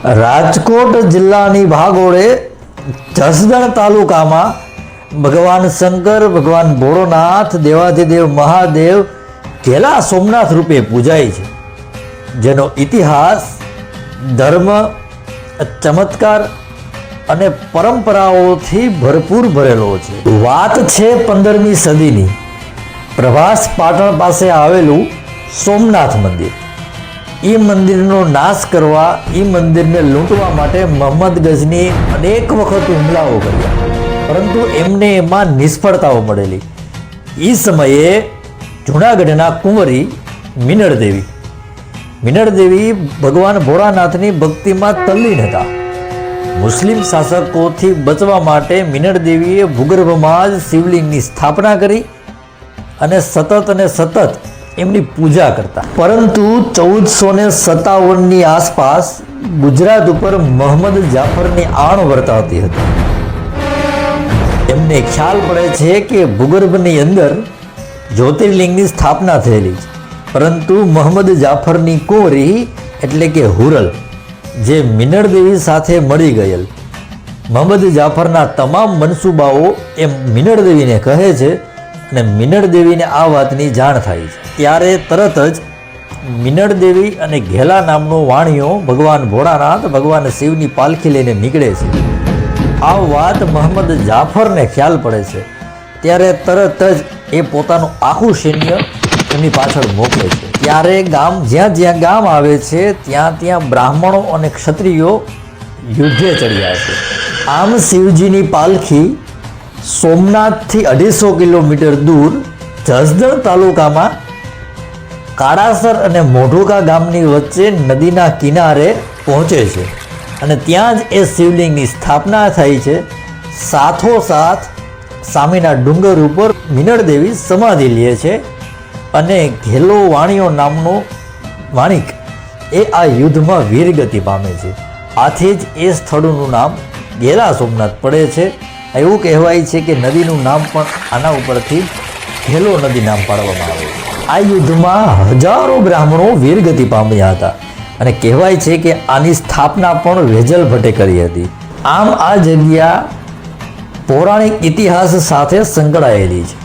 રાજકોટ જિલ્લાની ભાગોળે જસદણ તાલુકામાં ભગવાન શંકર, ભગવાન ભોળોનાથ, દેવાધિદેવ મહાદેવ ઘેલા સોમનાથ રૂપે પૂજાય છે, જેનો ઇતિહાસ ધર્મ, ચમત્કાર અને પરંપરાઓથી ભરપૂર ભરેલો છે. વાત છે 15મી સદીની. પ્રભાસ પાટણ પાસે આવેલું સોમનાથ મંદિર. એ મંદિરનો નાશ કરવા, એ મંદિરને લૂંટવા માટે મોહમ્મદ ગઝની અનેક વખત હુમલાઓ કર્યા, પરંતુ એમને એમાં નિષ્ફળતાઓ મળેલી. એ સમયે જૂનાગઢના કુંવરી મીનળદેવી ભગવાન ભોળાનાથની ભક્તિમાં તલ્લીન હતા. મુસ્લિમ શાસકોથી બચવા માટે મીનળદેવીએ ભૂગર્ભમાં જ શિવલિંગની સ્થાપના કરી અને સતત એમની પૂજા કરતા. પરંતુ 1457ની આસપાસ ગુજરાત ઉપર મોહમ્મદ જાફરની આણ વર્તાવતી હતી. એમને ખ્યાલ પડે છે કે ભૂગર્ભની અંદર જ્યોતિર્લિંગની સ્થાપના થયેલી છે, પરંતુ મોહમ્મદ જાફરની કુંવરી એટલે કે હુરલ, જે મીનળદેવી સાથે મળી ગયેલ, મોહમ્મદ જાફરના તમામ મનસૂબાઓ એમ મીનળદેવીને કહે છે અને મીનળદેવીને આ વાતની જાણ થાય છે. ત્યારે તરત જ મીનળદેવી અને ઘેલા નામનો વાણિયો ભગવાન ભોળાનાથ, ભગવાન શિવની પાલખી લઈને નીકળે છે. આ વાત મોહમ્મદ જાફરને ખ્યાલ પડે છે. ત્યારે તરત જ એ પોતાનું આખું સૈન્ય એમની પાછળ મોકલે છે. ત્યારે જ્યાં ગામ આવે છે ત્યાં બ્રાહ્મણો અને ક્ષત્રિયો યુદ્ધે ચડ્યા છે. આમ શિવજીની પાલખી સોમનાથથી 250 કિલોમીટર દૂર જસદણ તાલુકામાં કાળાસર અને મોઢુકા ગામની વચ્ચે નદીના કિનારે પહોંચે છે અને ત્યાં જ એ શિવલિંગની સ્થાપના થઈ છે. સાથોસાથ સામેના ડુંગર ઉપર મીનળદેવી સમાધિ લે છે અને ઘેલો વાણિયો નામનો વાણિક એ આ યુદ્ધમાં વીરગતિ પામે છે. આથી જ એ સ્થળનું નામ ઘેલા સોમનાથ પડે છે. એવું કહેવાય છે કે નદીનું નામ પણ આના ઉપરથી ઘેલો નદી નામ પાડવામાં આવે છે. આ યુદ્ધમાં હજારો બ્રાહ્મણો વીરગતિ પામ્યા હતા અને કહેવાય છે કે આની સ્થાપના પણ વેજલ ભટ્ટે કરી હતી. આમ આ જગ્યા પૌરાણિક ઇતિહાસ સાથે સંકળાયેલી છે.